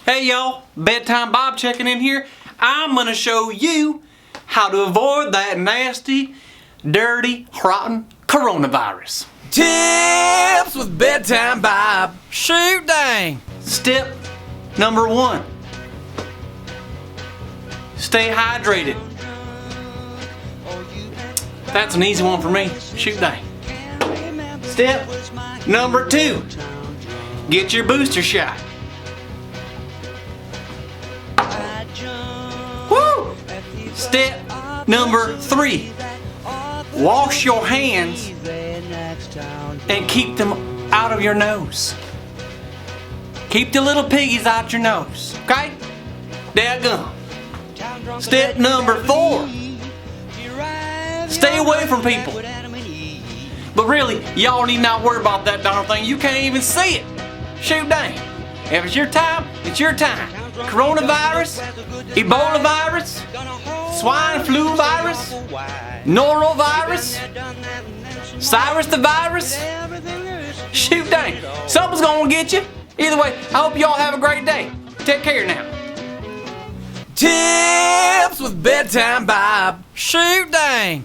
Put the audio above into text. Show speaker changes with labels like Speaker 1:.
Speaker 1: Hey y'all, Bedtime Bob checking in here. I'm gonna show you how to avoid that nasty, dirty, rotten coronavirus.
Speaker 2: Tips with Bedtime Bob. Shoot dang.
Speaker 1: Step number 1. Stay hydrated. That's an easy one for me. Shoot dang. Step number 2. Get your booster shot. Woo! Step number 3. Wash your hands and keep them out of your nose. Keep the little piggies out your nose, okay? Dadgum. Step number 4. Stay away from people. But really, y'all need not worry about that darn thing. You can't even see it. Shoot dang. If it's your time, it's your time. Coronavirus, Ebola virus, swine flu virus, norovirus, Cyrus the virus. Shoot dang. Something's gonna get you. Either way, I hope y'all have a great day. Take care now.
Speaker 2: Tips with Bedtime Bob. Shoot dang.